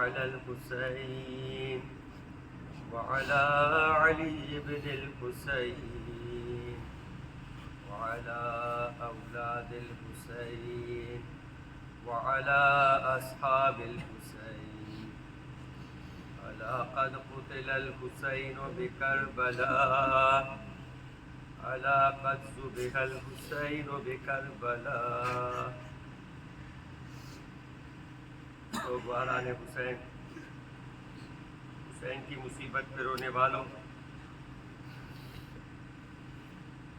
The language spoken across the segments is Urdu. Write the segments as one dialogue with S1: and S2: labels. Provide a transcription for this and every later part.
S1: على الحسين وعلى علي بن الحسين وعلى أولاد الحسين وعلى أصحاب الحسين ألا قد قتل الحسين بكربلاء ألا قد ذبح الحسين بكربلاء. تو باران حسین، حسین کی مصیبت پہ رونے والوں،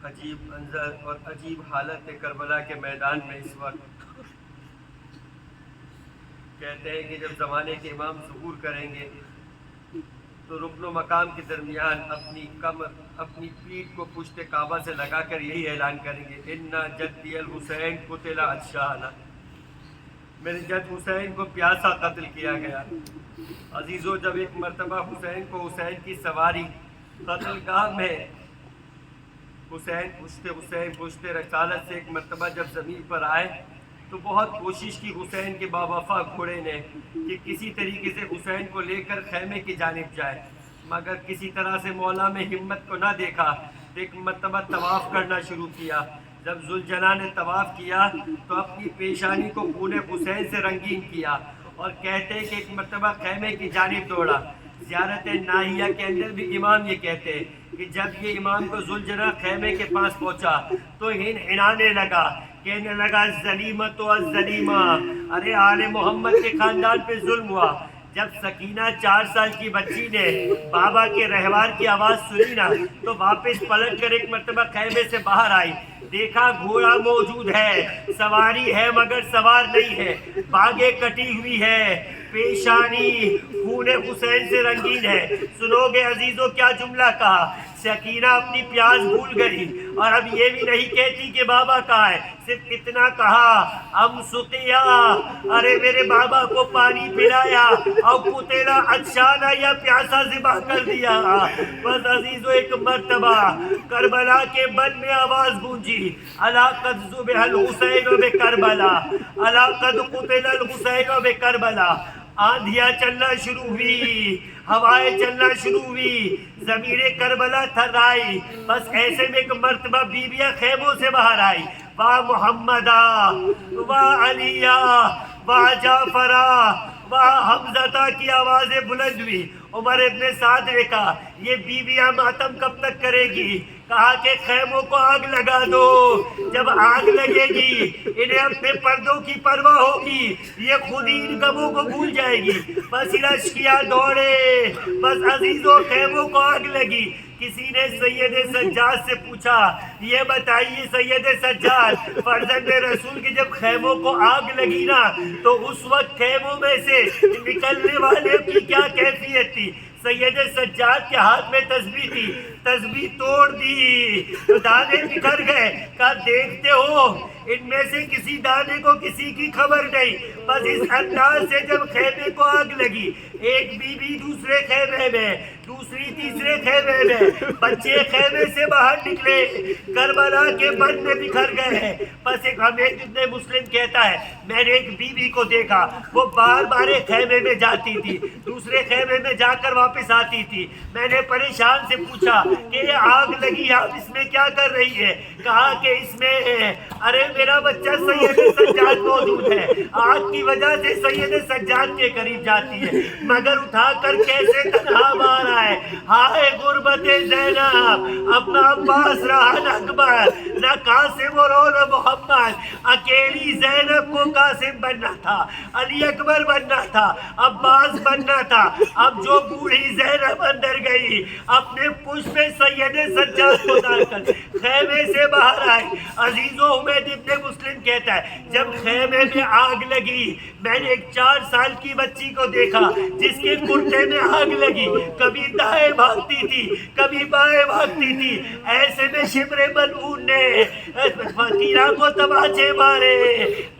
S1: عجیب منظر اور عجیب حالت ہے کربلا کے میدان میں اس وقت. کہتے ہیں کہ جب زمانے کے امام ظہور کریں گے تو رکن و مقام کے درمیان اپنی کمر، اپنی پیٹھ کو پشت کعبہ سے لگا کر یہی اعلان کریں گے اِنَّ جَدِّيَ الْحُسَيْنَ قُتِلَ عَطْشَانًا. میرے جد حسین کو پیاسا قتل کیا گیا. عزیزو، جب ایک مرتبہ حسین کو حسین کی سواری قتل گاہ میں حسین پشت رسالت سے ایک مرتبہ جب زمین پر آئے تو بہت کوشش کی حسین کے باوفا گھوڑے نے کہ کسی طریقے سے حسین کو لے کر خیمے کی جانب جائے، مگر کسی طرح سے مولا میں ہمت کو نہ دیکھا. ایک مرتبہ طواف کرنا شروع کیا. جب ذوالجلال نے طواف کیا تو اپنی پیشانی کو خون حسین سے رنگین کیا اور کہتے کہ ایک مرتبہ خیمے کی جانب دوڑا. زیارت ناہیہ کے اندر بھی امام یہ کہتے کہ جب یہ امام کو ذوالجلال خیمے کے پاس پہنچا تو ہنانے لگا، کہنے لگا ظلیمۃ و ظلیمہ، ارے آل محمد کے خاندان پہ ظلم ہوا. جب سکینہ 4 سال کی بچی نے بابا کے رہوار کی آواز سنی نا تو واپس پلٹ کر ایک مرتبہ خیمے سے باہر آئی. دیکھا گھوڑا موجود ہے، سواری ہے مگر سوار نہیں ہے، باگیں کٹی ہوئی ہے، پیشانی خون حسین سے رنگین ہے. سنو گے عزیزو کیا جملہ کہا. سکینہ اپنی پیاس بھول گئی اور اب یہ بھی نہیں کہتی کہ بابا کہاں ہے، صرف اتنا کہا ام سقیا، ارے میرے بابا کو پانی پلایا، اور قتلا عطشانہ، یا پیاسا ذبح کر دیا. بس عزیزو ایک مرتبہ کربلا کے بن میں آواز گونجی الا قد ذبح الحسین بکربلا، الا قد قتل الحسین بکربلا. آندھیاں چلنا شروع ہوئی، ہوائیں چلنا شروع ہوئی، زمین کربلا تھر آئی. بس ایسے میں ایک مرتبہ بیویاں خیموں سے باہر آئی. واہ محمدہ، واہ علیہ، واہ جعفرہ، واہ حمزہ کی آوازیں بلند ہوئی. عمر ابن سعد نے کہا یہ بیویاں ماتم کب تک کرے گی؟ کہا کہ خیموں کو آگ لگا دو. جب آگ لگے گی انہیں اپنے پردوں کی پرواہ ہوگی، یہ خود ہی ان غموں کو بھول جائے گی. بس لشکیاں دوڑے، بس عزیزوں خیموں کو آگ لگی. کسی نے سید سجاد سے پوچھا یہ بتائیے سید سجاد، فرزند رسول کی جب خیموں کو آگ لگی نا تو اس وقت خیموں میں سے نکلنے والے کی کیا کیفیت تھی؟ سید سجاد کے ہاتھ میں تسبیح تھی، تسبیح توڑ دی تو دانے بکھر گئے. کہا دیکھتے ہو ان میں سے کسی دانے کو کسی کی خبر نہیں. بس اس انداز سے جب خیمے کو آگ لگی، ایک بیوی دوسرے خیمے میں، دوسری تیسرے خیمے میں، بچے خیمے سے باہر نکلے، کربلا کے بن میں بکھر گئے ہیں. بس ایک ہمیں ابن مسلم کہتا ہے میں نے ایک بیوی کو دیکھا، وہ بار بار ایک خیمے میں جاتی تھی، دوسرے خیمے میں جا کر واپس آتی تھی. میں نے پریشان سے پوچھا کہ یہ آگ لگی آپ اس میں کیا کر رہی ہے؟ کہا کہ اس میں ارے میرا بچہ سید سجاد موجود ہے، آگ کی وجہ سے سید سجاد کے قریب جاتی ہے مگر اٹھا کر کیسے تنہا مارا ہے. ہائے غربت زینب، اپنا عباس رہا نہ اکبر، نہ قاسم اور نہ محمد. اکیلی زینب کو قاسم بننا تھا، علی اکبر بننا تھا، عباس بننا تھا. اب جو بوڑھی زینب اندر گئی اپنے پشت پہ سید سجاد کو ڈال کر خیمے سے باہر آئی. عزیزو حمید ابن مسلم کہتا ہے جب خیمے میں آگ لگی میں نے ایک 4 سال کی بچی کو دیکھا جس کے کرتے میں آگ لگی، کبھی دائیں بھاگتی تھی کبھی بائیں بھاگتی تھی. ایسے میں شبر ملعون نے فقیرہ کو تماچے مارے،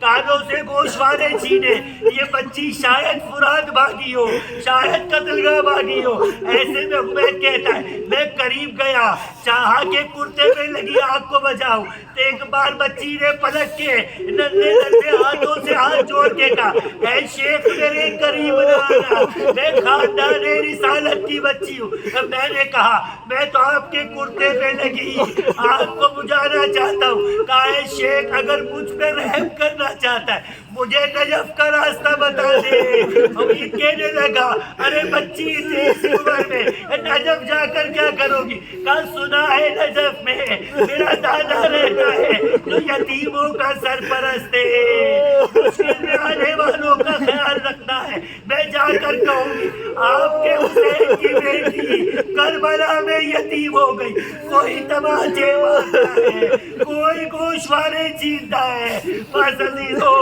S1: کانوں سے گوشوارے چھینے. یہ بچی شاید فرات بھاگی ہو، شاید قتل گاہ بھاگی ہو. ایسے میں حمید کہتا ہے میں قریب گیا، چاہا کہ کرتے میں لگی آگ کو
S2: بجاؤں تو ایک بار بچی نے پلٹ کے ننھے ننھے ہاتھوں سے ہاتھ جوڑ کے کہا اے شیخ میرے قریب نہ آنا، میں خاندان رسالت کی بچی ہوں۔ میں نے کہا میں تو آپ کے کرتے پہ لگی آپ کو بجانا چاہتا ہوں۔ کہا اے شیخ اگر مجھ پہ رحم کرنا چاہتا ہے مجھے نجف کا راستہ بتا دے۔ امید کہنے لگا ارے بچی تھی اس عمر میں نجف جا کر کیا کرو گی؟ کہا سنا ہے نجف میں میرا دادا رہتا ہے جو یتیموں کا سرپرست ہے، مشکل میں آنے والوں کا خیال رکھتا ہے۔ میں جا کر کہوں گی آپ کے حسین کی بیٹی کربلا میں یتیم ہو گئی، کوئی تماچے مارتا ہے، کوئی گوشوارے چینتا ہے۔ بس عزیزو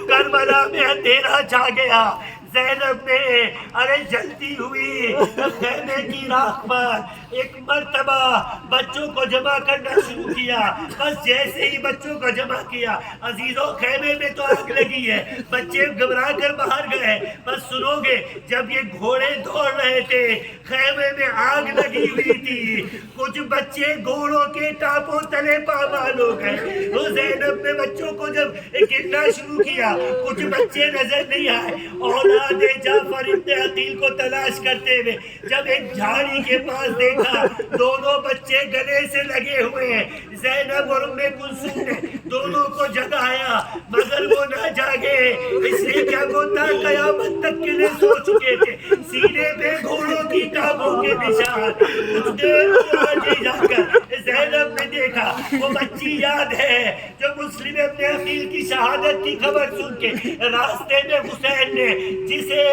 S2: کربلا میں اندھیرا چھا گیا، زینب نے ارے جلتی ہوئی خیمے کی راکھ پر ایک مرتبہ بچوں کو جمع کرنا شروع کیا۔ بس جیسے ہی بچوں کو جمع کیا عزیزوں خیمے میں تو آگ لگی ہے، بچے گھبرا کر باہر گئے۔ بس سنو گے جب یہ گھوڑے دوڑ رہے تھے خیمے میں آگ لگی ہوئی تھی، کچھ بچے گھوڑوں کے ٹاپوں تلے پامال ہو گئے۔ وہ زینب نے بچوں کو جب گرنا شروع کیا کچھ بچے نظر نہیں آئے۔ اولاد جعفر ابن عقیل کو تلاش کرتے ہوئے جب ایک جھاڑی کے پاس دیکھا دونوں بچے گلے سے لگے ہوئے ہیں، زینب اور ام کلثوم نے دونوں کو جگایا مگر وہ نہ جاگے، اس لیے کیا وہ تا قیامت تک کے لیے سو چکے تھے۔ سینے پہ گھوڑوں کی ٹانگوں کے نشان۔ کچھ دیر آگے جا کر زینب نے دیکھا وہ بچی یاد ہے جو مسلم ابن عقیل کی شہادت کی خبر سن کے راستے میں حسین نے جسے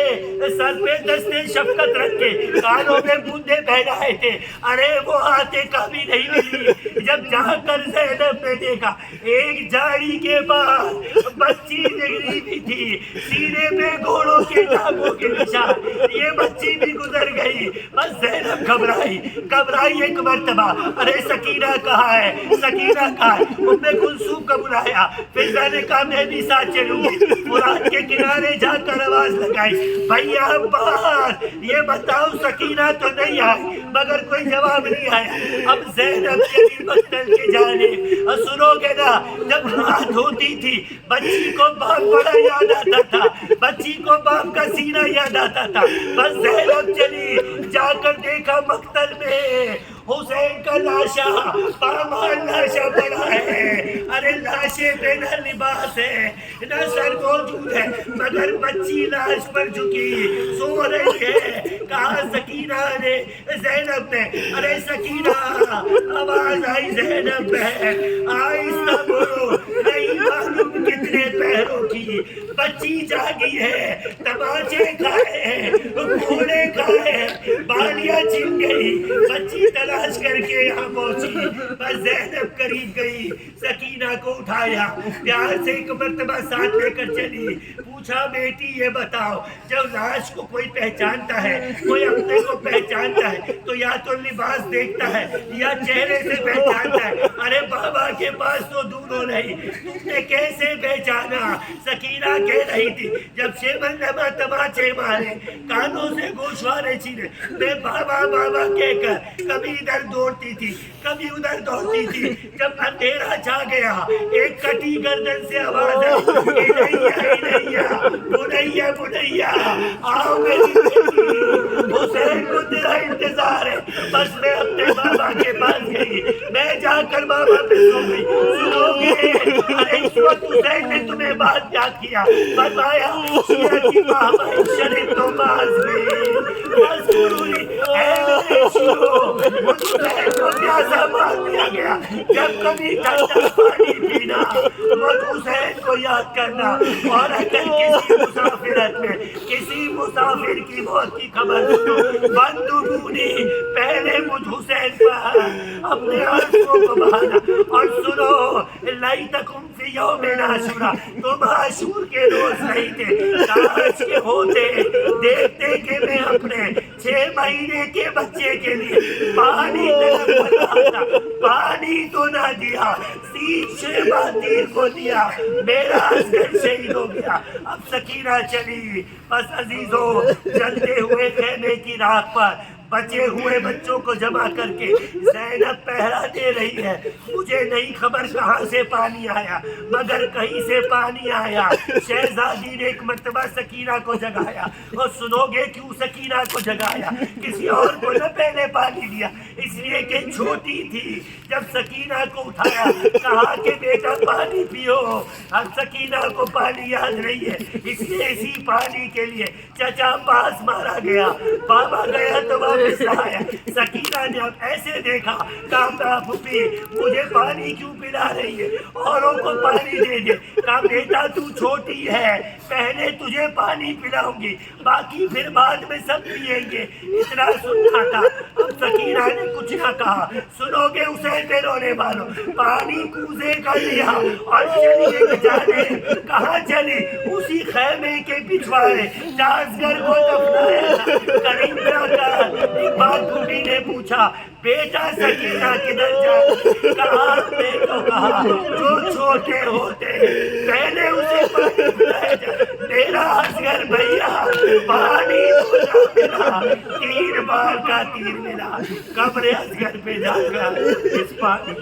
S2: سر پہ دستے شفقت رکھ کے کانوں میں بوندے پہنائے تھے، ارے وہ آتے کبھی نہیں ملی۔ جب جا کر زینب نے دیکھا ایک جھاڑی کے پاس بچی نگری بھی تھی، سینے پہ گھوڑوں کے ٹانگوں کے نشان، یہ بچی بھی گزر گئی۔ بس زینب گھبرائی ایک مرتبہ، ارے سکینہ کہاں ہے، سکینہ کہاں ہے؟ ام کلثوم کو بلایا، پھر میں نے کہا میں بھی ساتھ چلوں گی۔ فرات کے کنارے جا کر آواز لگائی بھیا عباس یہ بتاؤ سکینہ تو نہیں آئی، مگر کوئی جواب نہیں آیا۔ اب زینب چلی مقتل کے جانب۔ سنو گے نا جب رات ہوتی تھی بچی کو باپ بڑا یاد آتا تھا، بچی کو باپ کا سینہ یاد آتا تھا۔ بس زینب چلی جا کر دیکھا مقتل میں حسین کا لاشا پامال لاشا پڑا ہے، ارے لاشے پہ نہ لباس ہے نہ سر موجود ہے مگر بچی لاش پر جھکی سو رہی ہے۔ کہا سکینہ نے زینب نے، ارے سکینہ آواز آئی زینب ہے آہستہ بولو، نہیں معلوم کتنے پیروں کی بچی جاگی ہے، تماچے کھائے ہیں، گھوڑے کھائے ہیں، بالیاں چھن گئی، بچی تلاش کر کے یہاں پہنچی۔ بس زینب قریب گئی، سکینہ کو اٹھایا، پیار سے ایک مرتبہ ساتھ لے کر چلی، پوچھا بیٹی یہ بتاؤ جب لاش کو کوئی پہچانتا ہے، کوئی اپنے کو پہچانتا ہے تو یا تو لباس دیکھتا ہے یا چہرے سے پہچانتا ہے، ارے بابا کے پاس تو دونوں نہیں، تم نے کیسے پہچانا؟ سکینہ کہہ رہی تھی جب شیبل نما تماچے مارے کانوں سے گوشوارے چھینے، میں بابا بابا کہہ کر کبھی ادھر دوڑتی تھی کبھی ادھر دوڑتی تھی۔ جب اندھیرا چھا گیا ایک کٹی گردن سے آواز آئی بنیا بنیا آؤ میری بیٹی، حسین کو تیرا انتظار ہے۔ بس میں اپنے بابا کے پاس گئی، میں جا کر بابا پہ سو گئی۔ سنو گے ارے اس وقت حسین نے تمہیں بات یاد کیا، بتایا شیعہ کی مہمہ شریف تو باز میں بس ضروری اے میرے شیعوں مجھ حسین کو پیاسا مار دیا گیا، جب کبھی ٹھنڈا پانی پینا مجھ حسین کو یاد کرنا، اور اگر کسی مسافرت میں کسی مسافر کی موت کی خبر سنو بندگونی پہلے مجھ حسین پر اپنے آنسوں کو بہانا، اور سنو لیتکم فی یوم عاشورا تم عاشور کے روز نہیں تھے، کاش کے ہوتے دیکھتے کہ میں اپنے 6 مہینے کے بچے کے لیے پانی طلب کرتا تھا، پانی تو نہ دیا، سیخ شیباتیر کو دیا، میرا عسکر شہید ہو گیا۔ اب سکینہ چلی، بس عزیزو جلتے ہوئے خیمے کی راکھ پر بچے ہوئے بچوں کو جمع کر کے زینب پہرا دے رہی ہے. مجھے نہیں خبر کہاں سے پانی آیا مگر کہیں سے پانی آیا. شہزادی نے ایک مرتبہ سکینہ کو جگایا. اور سنو گے کیوں سکینہ کو جگایا؟ کسی اور کو نہ پہلے پانی دیا اس لیے کہ چھوٹی تھی. جب سکینہ کو اٹھایا کہا کہ بیٹا پانی پیو. اب سکینہ کو پانی یاد نہیں ہے اس لیے اسی پانی کے لیے چچا پاس مارا گیا. بابا گیا تو واپس آیا. سکینہ نے اب ایسے دیکھا کہا پھوپھی مجھے پانی کیوں پلا رہی ہے؟ اوروں کو پانی دے دے. کہا بیٹا تو چھوٹی ہے پہلے تجھے پانی پلاؤں گی باقی پھر بعد میں سب پیئیں گے. اتنا سننا تھا. اب سکینہ نے کچھ نہ کہا. سنو گے اسے پہ رونے والوں پانی کوزے کا لیا اور چلی ایک جانے. کہاں چلی؟ اسی خیمے کے پچھواڑے ڈانسگر کو دفنایا تھا. کریم کا اقبال بھوٹی نے پوچھا بیٹا سکینہ کدھر جا؟ کہا میں تو کہا جو چھوٹے ہوتے پہلے اسے پانی پلایا جائے. میرا اصغر بھیا پانی تو ملا 3 بار کا تیر ملا. قبر اصغر پہ جا کر اس پانی